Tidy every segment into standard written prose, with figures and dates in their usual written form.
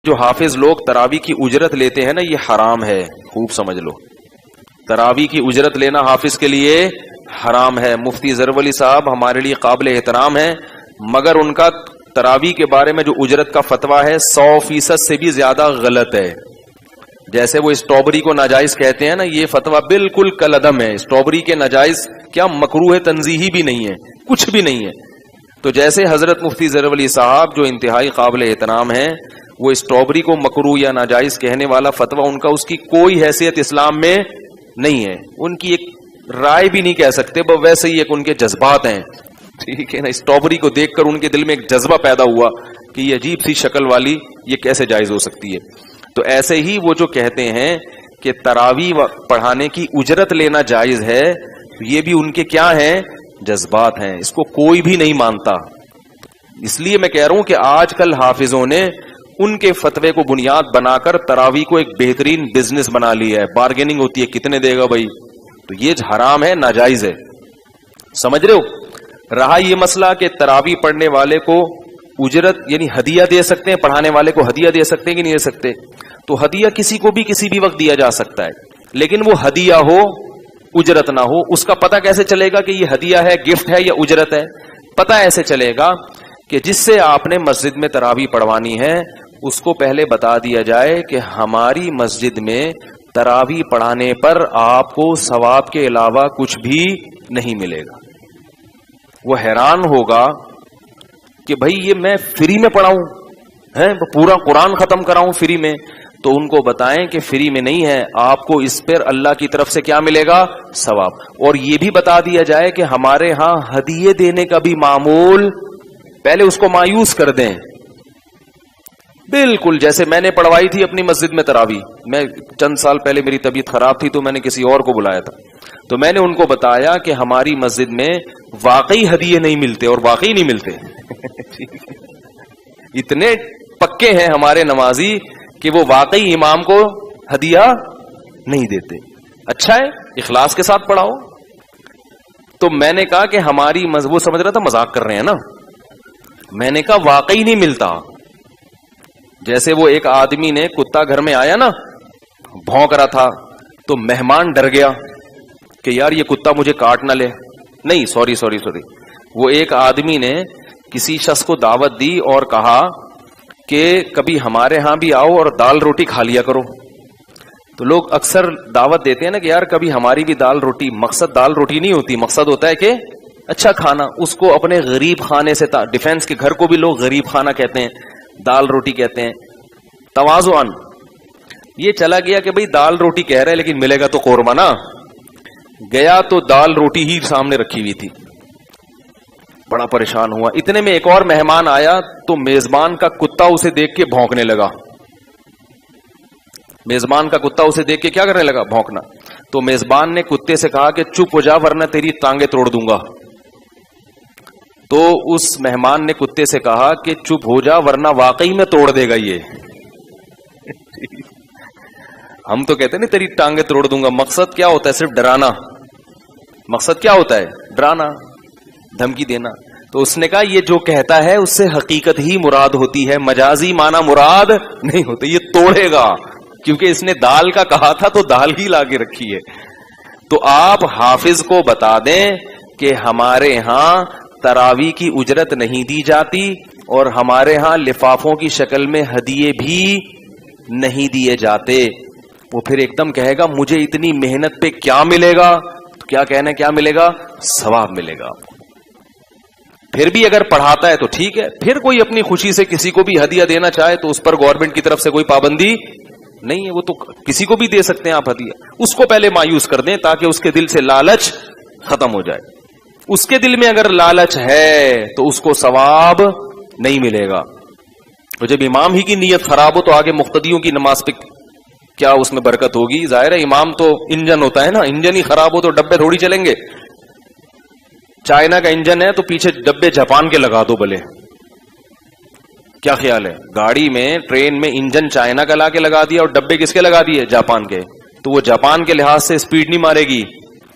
جو حافظ لوگ تراوی کی اجرت لیتے ہیں نا، یہ حرام ہے، خوب سمجھ لو. تراوی کی اجرت لینا حافظ کے لیے حرام ہے. مفتی ظفر علی صاحب ہمارے لیے قابل احترام ہے، مگر ان کا تراوی کے بارے میں جو اجرت کا فتویٰ ہے 100% سے بھی زیادہ غلط ہے. جیسے وہ اسٹرابری کو ناجائز کہتے ہیں نا، یہ فتویٰ بالکل کالعدم ہے. اسٹرابری کے ناجائز کیا مکروہ تنزیہی بھی نہیں ہے، کچھ بھی نہیں ہے. تو جیسے حضرت مفتی ظفر علی صاحب جو انتہائی قابل احترام ہیں، وہ اسٹرابری کو مکروہ یا ناجائز کہنے والا فتویٰ ان کا اس کی کوئی حیثیت اسلام میں نہیں ہے. ان کی ایک رائے بھی نہیں کہہ سکتے، بس ویسے ہی ایک ان کے جذبات ہیں. ٹھیک ہے نا، اسٹرابری کو دیکھ کر ان کے دل میں ایک جذبہ پیدا ہوا کہ یہ عجیب سی شکل والی یہ کیسے جائز ہو سکتی ہے. تو ایسے ہی وہ جو کہتے ہیں کہ تراوی پڑھانے کی اجرت لینا جائز ہے، یہ بھی ان کے کیا ہیں؟ جذبات ہیں. اس کو کوئی بھی نہیں مانتا. اس لیے میں کہہ رہا ہوں کہ آج کل حافظوں نے ان کے فتوے کو بنیاد بنا کر تراوی کو ایک بہترین بزنس بنا لیا ہے. بارگیننگ ہوتی ہے، کتنے دے گا بھائی، تو یہ حرام ہے، ناجائز ہے. سمجھ رہے ہو؟ رہا یہ مسئلہ کہ تراوی پڑھنے والے کو اجرت یعنی ہدیہ دے سکتے ہیں، پڑھانے والے کو ہدیہ دے سکتے ہیں کہ نہیں دے سکتے؟ تو ہدیہ کسی کو بھی کسی بھی وقت دیا جا سکتا ہے، لیکن وہ ہدیہ ہو، اجرت نہ ہو. اس کا پتہ کیسے چلے گا کہ یہ ہدیہ ہے، گفٹ ہے یا اجرت ہے؟ پتہ ایسے چلے گا کہ جس سے آپ نے مسجد میں تراوی پڑھوانی ہے اس کو پہلے بتا دیا جائے کہ ہماری مسجد میں تراوی پڑھانے پر آپ کو ثواب کے علاوہ کچھ بھی نہیں ملے گا. وہ حیران ہوگا کہ بھائی یہ میں فری میں پڑھاؤں، پورا قرآن ختم کراؤں فری میں. تو ان کو بتائیں کہ فری میں نہیں ہے، آپ کو اس پر اللہ کی طرف سے کیا ملے گا؟ ثواب. اور یہ بھی بتا دیا جائے کہ ہمارے ہاں ہدیے دینے کا بھی معمول، پہلے اس کو مایوس کر دیں. بالکل جیسے میں نے پڑھوائی تھی اپنی مسجد میں تراوی، میں چند سال پہلے میری طبیعت خراب تھی تو میں نے کسی اور کو بلایا تھا، تو میں نے ان کو بتایا کہ ہماری مسجد میں واقعی ہدیے نہیں ملتے، اور واقعی نہیں ملتے. اتنے پکے ہیں ہمارے نمازی کہ وہ واقعی امام کو ہدیہ نہیں دیتے. اچھا ہے، اخلاص کے ساتھ پڑھاؤ. تو میں نے کہا کہ ہماری وہ سمجھ رہا تھا مذاق کر رہے ہیں نا، میں نے کہا واقعی نہیں ملتا. جیسے وہ ایک آدمی نے کتا گھر میں آیا نا، بھونک رہا تھا، تو مہمان ڈر گیا کہ یار یہ کتا مجھے کاٹ نہ لے. نہیں، سوری، وہ ایک آدمی نے کسی شخص کو دعوت دی اور کہا کہ کبھی ہمارے ہاں بھی آؤ اور دال روٹی کھا لیا کرو. تو لوگ اکثر دعوت دیتے ہیں نا کہ یار کبھی ہماری بھی دال روٹی. مقصد دال روٹی نہیں ہوتی، مقصد ہوتا ہے کہ اچھا کھانا. اس کو اپنے غریب خانے سے ڈیفینس کے گھر کو بھی لوگ غریب خانہ کہتے ہیں، دال روٹی کہتے ہیں. تواضعاً یہ چلا گیا کہ بھئی دال روٹی کہہ رہے لیکن ملے گا تو قورمہ نا. گیا تو دال روٹی ہی سامنے رکھی ہوئی تھی، بڑا پریشان ہوا. اتنے میں ایک اور مہمان آیا تو میزبان کا کتا اسے دیکھ کے بھونکنے لگا. میزبان کا کتا اسے دیکھ کے کیا کرنے لگا؟ بھونکنا. تو میزبان نے کتے سے کہا کہ چپ ہو جا ورنہ تیری ٹانگیں توڑ دوں گا. تو اس مہمان نے کتے سے کہا کہ چپ ہو جا ورنہ واقعی میں توڑ دے گا یہ. ہم تو کہتے ہیں نا تیری ٹانگیں توڑ دوں گا. مقصد کیا ہوتا ہے؟ صرف ڈرانا. مقصد کیا ہوتا ہے؟ ڈرانا، دھمکی دینا. تو اس نے کہا یہ جو کہتا ہے اس سے حقیقت ہی مراد ہوتی ہے، مجازی معنی مراد نہیں ہوتے. یہ توڑے گا کیونکہ اس نے دال کا کہا تھا تو دال ہی لا کے رکھی ہے. تو آپ حافظ کو بتا دیں کہ ہمارے ہاں تراوی کی اجرت نہیں دی جاتی اور ہمارے ہاں لفافوں کی شکل میں ہدیے بھی نہیں دیے جاتے. وہ پھر ایک دم کہے گا مجھے اتنی محنت پہ کیا ملے گا؟ تو کیا کہنا ہے کیا ملے گا؟ ثواب ملے گا. پھر بھی اگر پڑھاتا ہے تو ٹھیک ہے. پھر کوئی اپنی خوشی سے کسی کو بھی ہدیہ دینا چاہے تو اس پر گورنمنٹ کی طرف سے کوئی پابندی نہیں ہے، وہ تو کسی کو بھی دے سکتے ہیں آپ ہدیہ. اس کو پہلے مایوس کر دیں تاکہ اس کے دل سے لالچ ختم ہو جائے. اس کے دل میں اگر لالچ ہے تو اس کو ثواب نہیں ملے گا. تو جب امام ہی کی نیت خراب ہو تو آگے مقتدیوں کی نماز پہ کیا اس میں برکت ہوگی؟ ظاہر ہے امام تو انجن ہوتا ہے نا، انجن ہی خراب ہو تو ڈبے تھوڑی چلیں گے. چائنا کا انجن ہے تو پیچھے ڈبے جاپان کے لگا دو بھلے. کیا خیال ہے؟ گاڑی میں، ٹرین میں انجن چائنا کا لا کے لگا دیا اور ڈبے کس کے لگا دیے؟ جاپان کے. تو وہ جاپان کے لحاظ سے اسپیڈ نہیں مارے گی،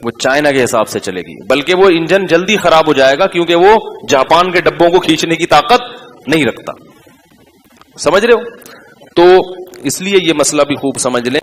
وہ چائنا کے حساب سے چلے گی، بلکہ وہ انجن جلدی خراب ہو جائے گا کیونکہ وہ جاپان کے ڈبوں کو کھینچنے کی طاقت نہیں رکھتا. سمجھ رہے ہو؟ تو اس لیے یہ مسئلہ بھی خوب سمجھ لیں.